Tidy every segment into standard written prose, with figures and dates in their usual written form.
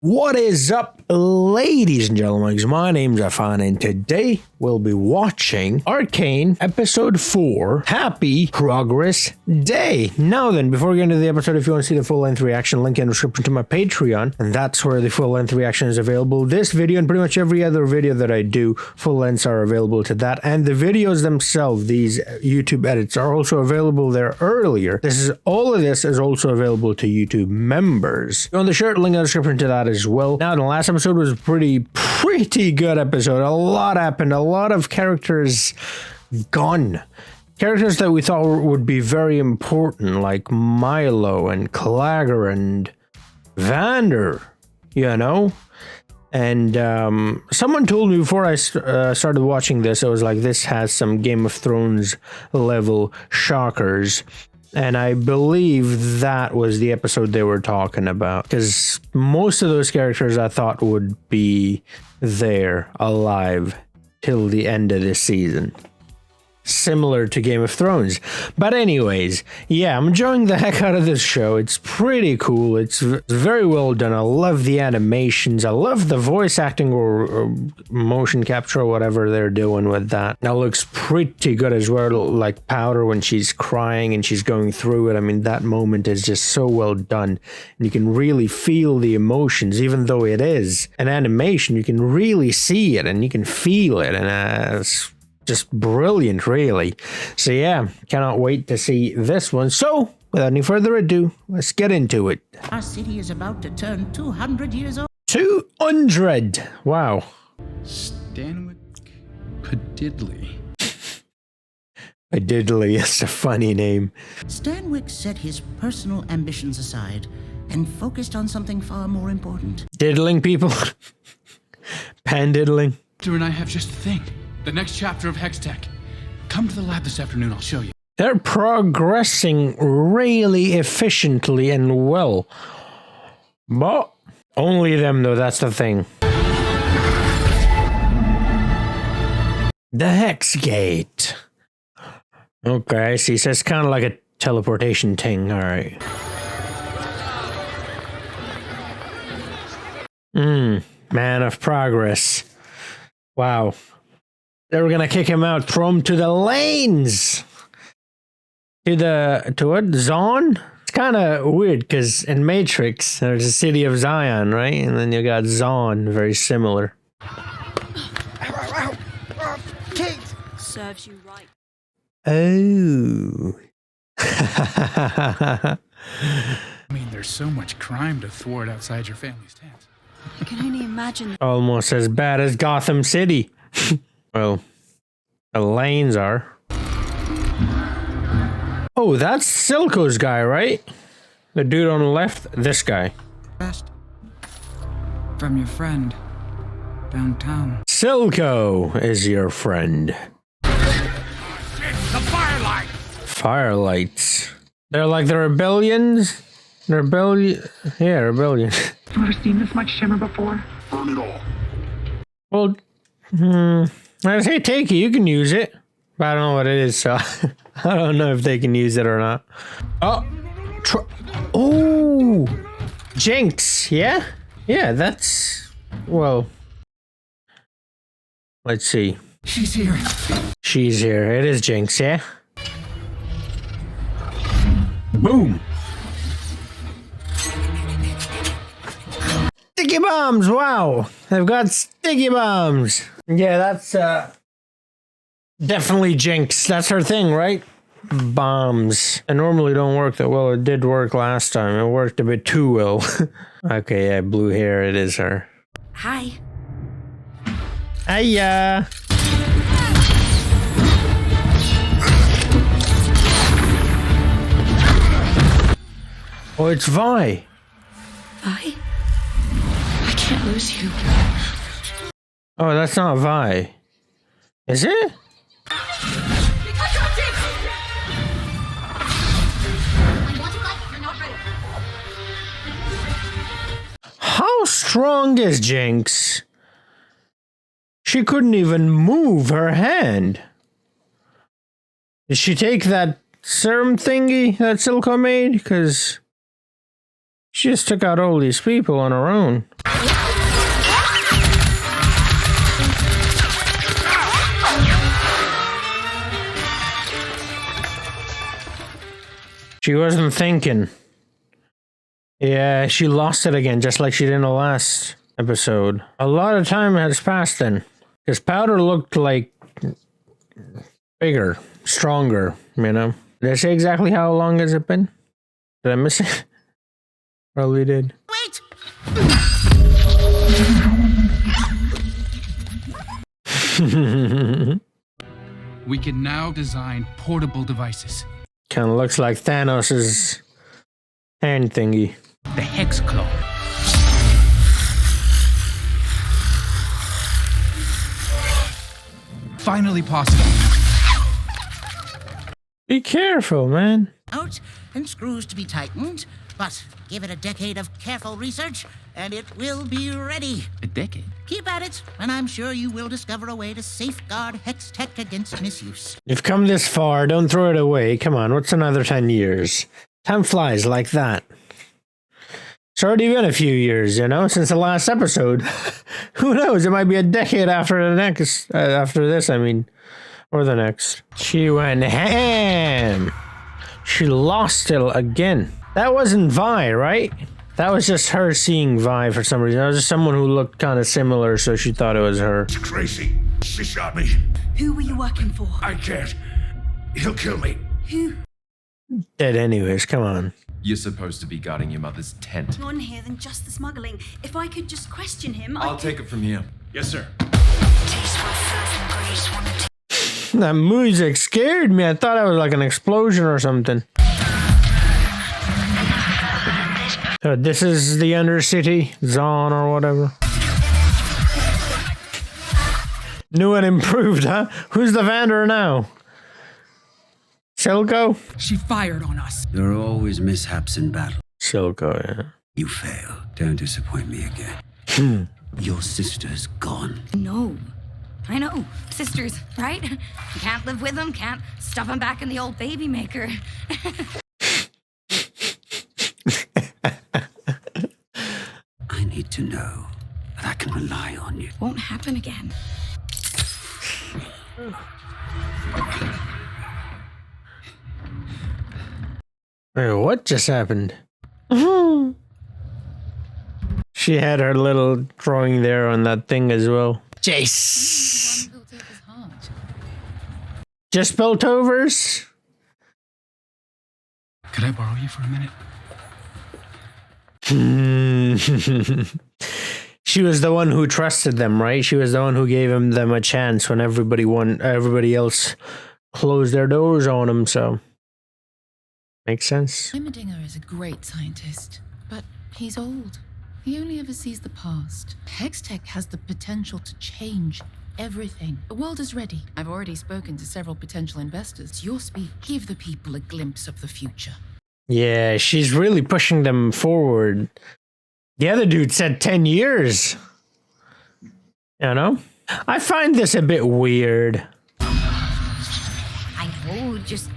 What is up, ladies and gentlemen? My name's Arcane, and today we'll be watching Arcane Episode 4, Happy Progress Day. Now then, before we get into the episode, if you want to see the full-length reaction, link in the description to my Patreon, and that's where the full-length reaction is available. This video and pretty much every other video that I do, full lengths are available to that, and the videos themselves, these YouTube edits, are also available there earlier. All of this is also available to YouTube members. Go on the shirt, link in the description to that as well. Now, the last episode was a pretty good episode. A lot happened. A lot of characters gone. Characters that we thought would be very important, like Milo and Clagger and Vander, you know? And someone told me before I started watching this, it was like, this has some Game of Thrones level shockers. And I believe that was the episode they were talking about, because most of those characters I thought would be there alive till the end of this season. Similar to Game of Thrones. But anyways, yeah, I'm enjoying the heck out of this show. It's pretty cool. It's very well done. I love the animations. I love the voice acting or motion capture or whatever they're doing with that. That looks pretty good as well, like Powder when she's crying and she's going through it. I mean, that moment is just so well done. And you can really feel the emotions, even though it is an animation. You can really see it and you can feel it. And it's just brilliant, really. So yeah, cannot wait to see this one. So without any further ado, let's get into it. Our city is about to turn 200 years old. 200! Wow. Stanwick Padidley. Padidley is a funny name. Stanwick set his personal ambitions aside and focused on something far more important. Diddling people. Pan-diddling. Drew and I have just the thing. The next chapter of Hextech. Come to the lab this afternoon, I'll show you. They're progressing really efficiently and well. But only them, though, that's the thing. The Hex Gate. Okay, I see. So it's kind of like a teleportation thing. Alright. Man of progress. Wow. They were gonna kick him out, throw him to the lanes. To what? Zon? It's kind of weird because in Matrix there's a city of Zion, right? And then you got Zon, very similar. Kate! Serves you right. Oh. I mean, there's so much crime to thwart outside your family's tent. I can only imagine. Almost as bad as Gotham City. Well, the lanes are. Oh, that's Silco's guy, right? The dude on the left, this guy. From your friend downtown. Silco is your friend. It's the firelight! Firelights. They're like the rebellions. Rebellion. Yeah, rebellion. Ever seen this much shimmer before? Burn it all. Well, I say take it, you can use it. But I don't know what it is, so I don't know if they can use it or not. Oh! Oh! Jinx, yeah? Yeah, that's... Well... Let's see. She's here. She's here. It is Jinx, yeah? Boom! Sticky bombs, wow! They've got sticky bombs! Yeah, that's, definitely Jinx. That's her thing, right? Bombs. They normally don't work that well. It did work last time. It worked a bit too well. Okay, yeah, blue hair. It is her. Hi. Hiya! Oh, it's Vi. Vi? I can't lose you. Oh, that's not Vi. Is it? How strong is Jinx? She couldn't even move her hand. Did she take that serum thingy that Silco made? Because she just took out all these people on her own. She wasn't thinking. Yeah, she lost it again, just like she did in the last episode. A lot of time has passed then. Because Powder looked like bigger, stronger, you know? Did I say exactly how long has it been? Did I miss it? Probably did. Wait! We can now design portable devices. Kind of looks like Thanos' hand thingy. The Hex Claw. Finally possible. Be careful, man. Out and screws to be tightened, but give it a decade of careful research and it will be ready. A decade? Keep at it, and I'm sure you will discover a way to safeguard Hex Tech against misuse. You've come this far, don't throw it away. Come on, what's another 10 years? Time flies like that. It's already been a few years, you know, since the last episode. Who knows? It might be a decade after the next, after this, I mean, or the next. She went ham. She lost it again. That wasn't Vi, right? That was just her seeing Vi for some reason. That was just someone who looked kind of similar, so she thought it was her. It's crazy. She shot me. Who were you working for? I can't. He'll kill me. Who? Dead anyways, come on. You're supposed to be guarding your mother's tent. On here than just the smuggling. If I could just question him, I'll take it from here. Yes, sir. That music scared me. I thought it was like an explosion or something. So this is the Undercity, Zon or whatever. New and improved, huh? Who's the vendor now? Silco? She fired on us. There are always mishaps in battle. Silco, yeah. You fail. Don't disappoint me again. Your sister's gone. No. I know. Sisters, right? Can't live with them, can't stuff them back in the old baby maker. I need to know that I can rely on you. Won't happen again. Wait, what just happened? She had her little drawing there on that thing as well. Jace! Just built overs? Could I borrow you for a minute? She was the one who trusted them, right? She was the one who gave them a chance when everybody else closed their doors on them, so makes sense. Heimerdinger is a great scientist, but he's old. He only ever sees the past. Hextech has the potential to change everything. The world is ready. I've already spoken to several potential investors. It's your speech. Give the people a glimpse of the future. Yeah, she's really pushing them forward. The other dude said 10 years. You know? I find this a bit weird. I know, just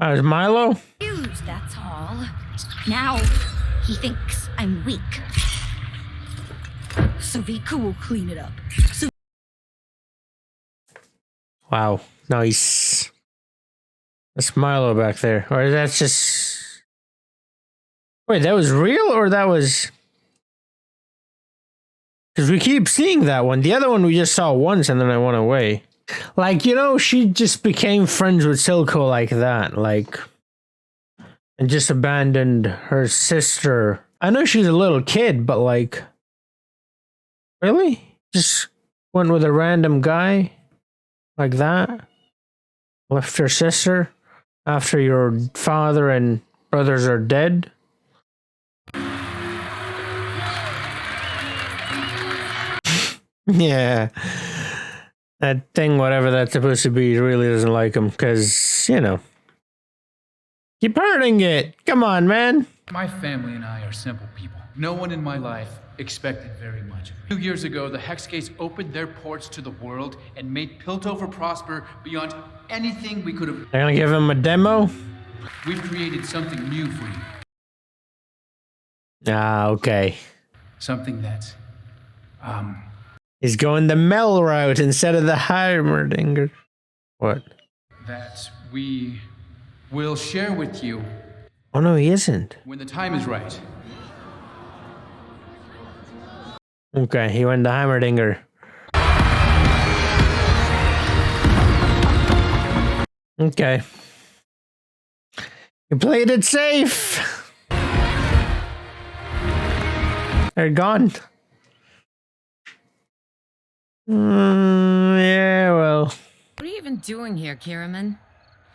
Is Milo? used, that's all. Now, he thinks I'm weak. So Vika will clean it up. So Wow, nice. That's Milo back there. Or that's just... Wait, that was real or that was... Because we keep seeing that one. The other one we just saw once and then I went away. Like, you know, she just became friends with Silco like that. Like... And just abandoned her sister. I know she's a little kid, but like... Really? Just went with a random guy? Like that? Left your sister? After your father and brothers are dead? Yeah. That thing, whatever that's supposed to be, really doesn't like him. Because, you know. Keep hurting it. Come on, man. My family and I are simple people. No one in my life expected very much of me. 2 years ago, the Hex Gates opened their ports to the world and made Piltover prosper beyond anything we could have. They're gonna give him a demo? We've created something new for you. Ah, okay. Something that, He's going the Mel route instead of the Heimerdinger. What? that we will share with you Oh no, he isn't. when the time is right. Okay, he went the Heimerdinger. Okay. You played it safe. They're gone. Yeah, well. What are you even doing here, Kiraman?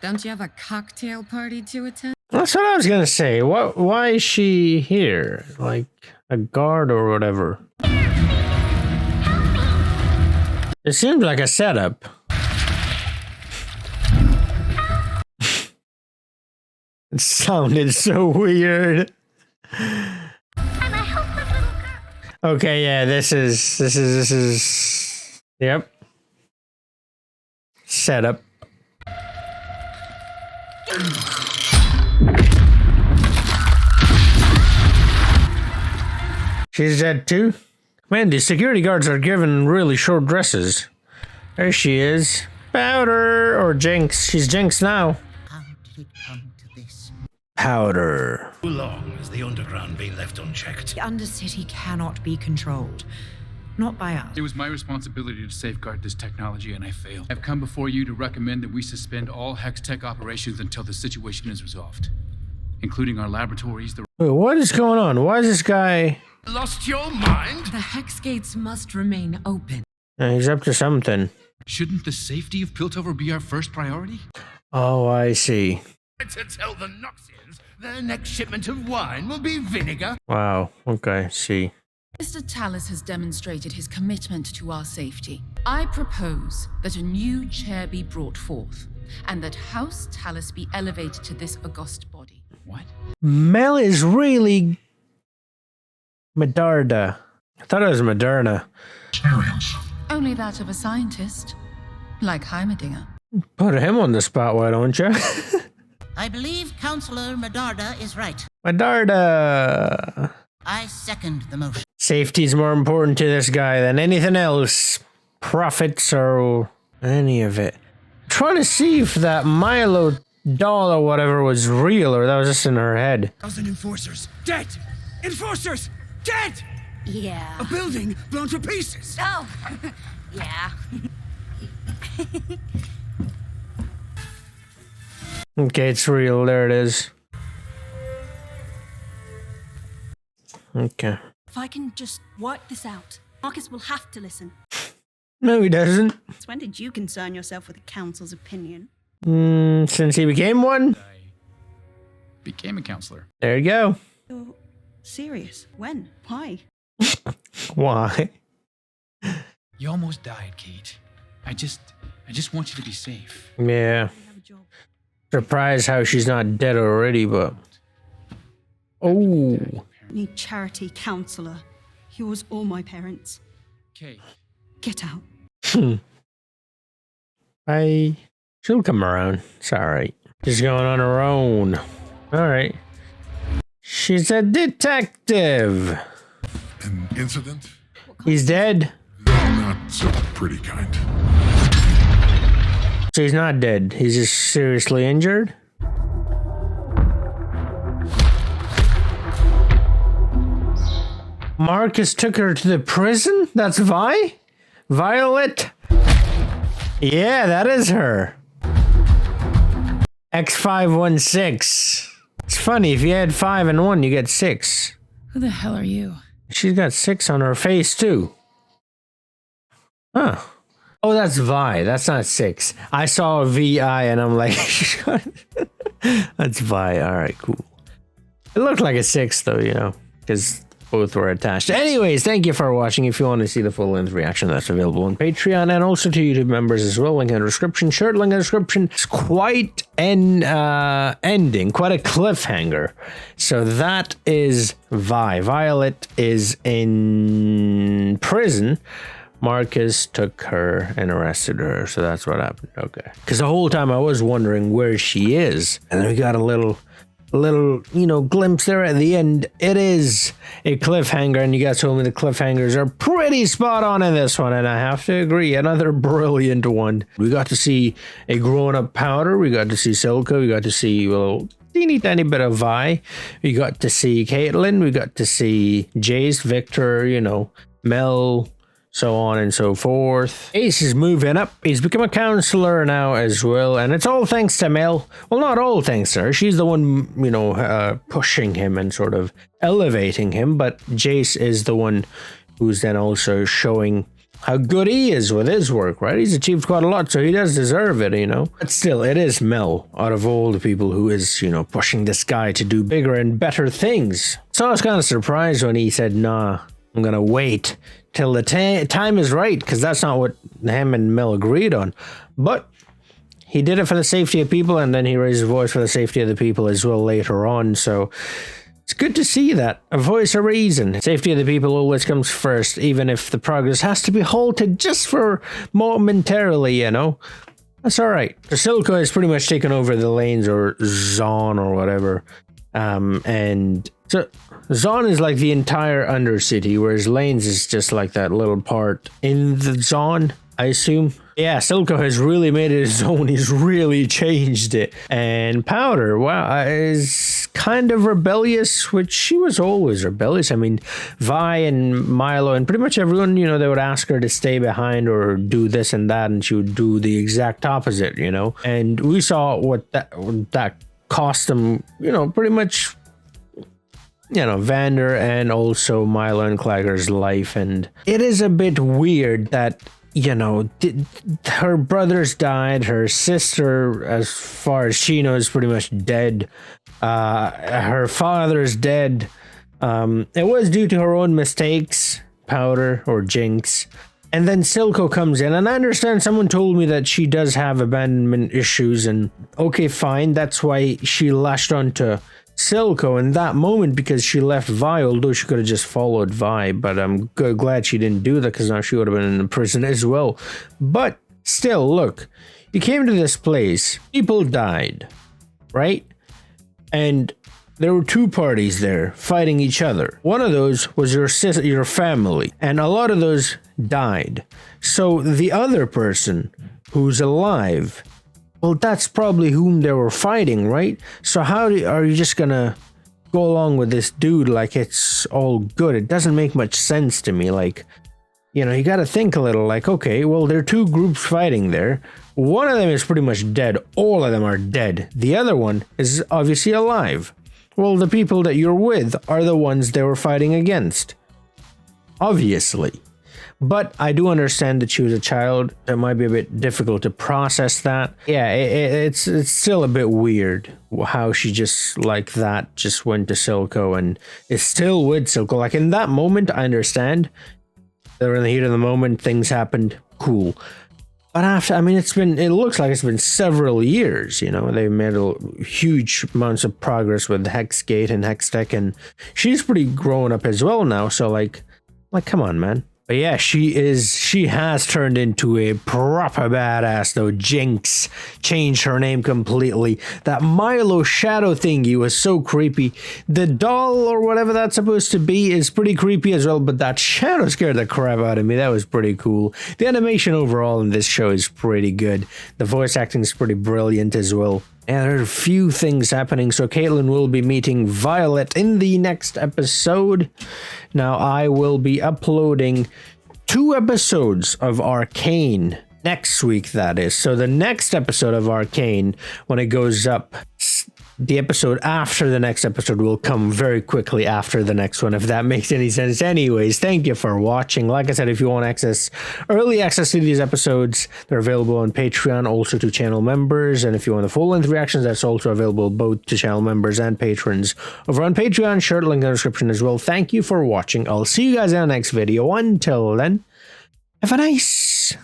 Don't you have a cocktail party to attend? That's what I was gonna say. Why is she here? Like a guard or whatever? It seems like a setup. It sounded so weird. Okay, yeah, this is yep. Setup. She's dead too? Man, the security guards are given really short dresses. There she is. Powder or Jinx. She's Jinx now. How did it come to this? Powder. Too long has the underground been left unchecked. The Undercity cannot be controlled. Not by us. It was my responsibility to safeguard this technology, and I failed. I've come before you to recommend that we suspend all Hex Tech operations until the situation is resolved, including our laboratories. Wait, what is going on? Why is this guy... Lost your mind? The hex gates must remain open. He's up to something. Shouldn't the safety of Piltover be our first priority? Oh, I see. To tell the Noxians their next shipment of wine will be vinegar. Wow, okay, see. Mr. Tallis has demonstrated his commitment to our safety. I propose that a new chair be brought forth, and that House Tallis be elevated to this august body. What? Mel is really... Medarda. I thought it was Moderna. Only that of a scientist, like Heimerdinger. Put him on the spot, why don't you? I believe Counselor Medarda is right. Medarda. I second the motion. Safety's more important to this guy than anything else. Profits or any of it. I'm trying to see if that Milo doll or whatever was real or that was just in her head. 1,000 enforcers dead! Enforcers dead! Yeah. A building blown to pieces! Oh! Yeah. Okay, it's real. There it is. Okay. If I can just work this out, Marcus will have to listen. No, he doesn't. So when did you concern yourself with the council's opinion? Since he became one? I became a counselor. There you go. You're serious? When? Why? Why? You almost died, Kate. I just want you to be safe. Yeah. Surprised how she's not dead already, but... Oh. Need charity counselor. Yours or my parents. Kate. Get out. She'll come around. It's alright. She's going on her own. Alright. She's a detective. An incident? He's dead. Not so pretty kind. So he's not dead. He's just seriously injured? Marcus took her to the prison? That's Vi? Violet? Yeah, that is her. X516. It's funny, if you add 5 and 1, you get 6. Who the hell are you? She's got 6 on her face, too. Huh. Oh, that's Vi. That's not 6. I saw a VI and I'm like, that's Vi. All right, cool. It looked like a 6, though, you know, because both were attached. Anyways, thank you for watching. If you want to see the full-length reaction, that's available on Patreon and also to YouTube members as well. Link in the description. Shirt link in the description. It's quite an ending, quite a cliffhanger. So that is Vi. Violet is in prison. Marcus took her and arrested her, so that's what happened. Okay. Because the whole time I was wondering where she is, and then we got a little little, you know, glimpse there at the end. It is a cliffhanger, and you guys told me the cliffhangers are pretty spot on in this one, and I have to agree, another brilliant one. We got to see a grown-up Powder, we got to see Silco, we got to see, well, teeny tiny bit of Vi, we got to see Caitlin, we got to see Jace, Victor, you know, Mel, so on and so forth. Ace is moving up. He's become a counselor now as well, and it's all thanks to Mel. Well, not all thanks to her. She's the one, you know, pushing him and sort of elevating him, but Jace is the one who's then also showing how good he is with his work, right? He's achieved quite a lot, so he does deserve it, you know? But still, it is Mel, out of all the people, who is, you know, pushing this guy to do bigger and better things. So I was kind of surprised when he said, nah, I'm gonna wait till the time is right, because that's not what him and Mel agreed on. But he did it for the safety of people, and then he raised his voice for the safety of the people as well later on. So it's good to see that. A voice of reason. Safety of the people always comes first, even if the progress has to be halted just for momentarily, you know. That's alright. Silco has pretty much taken over the lanes, or Zon or whatever. And so Zon is like the entire Undercity, whereas Lanes is just like that little part in the Zon, I assume. Yeah, Silco has really made it his own. He's really changed it. And Powder, wow, is kind of rebellious, which she was always rebellious. I mean, Vi and Milo and pretty much everyone, you know, they would ask her to stay behind or do this and that, and she would do the exact opposite, you know. And we saw what that cost them, you know, pretty much, you know, Vander and also Milo and Clagger's life. And it is a bit weird that, you know, her brothers died, her sister, as far as she knows, pretty much dead. Her father's dead. It was due to her own mistakes, Powder or Jinx. And then Silco comes in, and I understand someone told me that she does have abandonment issues, and okay, fine, that's why she lashed onto Silco in that moment, because she left Vi, although she could have just followed Vi, but I'm glad she didn't do that, because now she would have been in prison as well. But still, look, you came to this place, people died, right? And there were two parties there fighting each other. One of those was your family, and a lot of those died. So the other person who's alive, well, that's probably whom they were fighting, right? So how are you just gonna go along with this dude like it's all good? It doesn't make much sense to me. Like, you know, you gotta think a little, like, okay, well, there are two groups fighting there. One of them is pretty much dead. All of them are dead. The other one is obviously alive. Well, the people that you're with are the ones they were fighting against. Obviously. But I do understand that she was a child. It might be a bit difficult to process that. Yeah, it's still a bit weird how she just like that just went to Silco and is still with Silco. Like in that moment, I understand. They're in the heat of the moment, things happened, cool. But after, I mean, it looks like it's been several years, you know, they've made huge amounts of progress with Hexgate and Hextech, and she's pretty grown up as well now, so like, come on, man. But yeah, she has turned into a proper badass though. Jinx changed her name completely. That Milo shadow thingy was so creepy. The doll or whatever that's supposed to be is pretty creepy as well, but that shadow scared the crap out of me. That was pretty cool. The animation overall in this show is pretty good. The voice acting is pretty brilliant as well. And there are a few things happening. So Caitlin will be meeting Violet in the next episode. Now I will be uploading 2 episodes of Arcane next week, that is. So the next episode of Arcane, when it goes up, the episode after the next episode will come very quickly after the next one, if that makes any sense. Anyways, thank you for watching. Like I said, if you want early access to these episodes, they're available on Patreon, also to channel members. And if you want the full-length reactions, that's also available both to channel members and patrons over on Patreon. Shirt link in the description as well. Thank you for watching. I'll see you guys in the next video. Until then, have a nice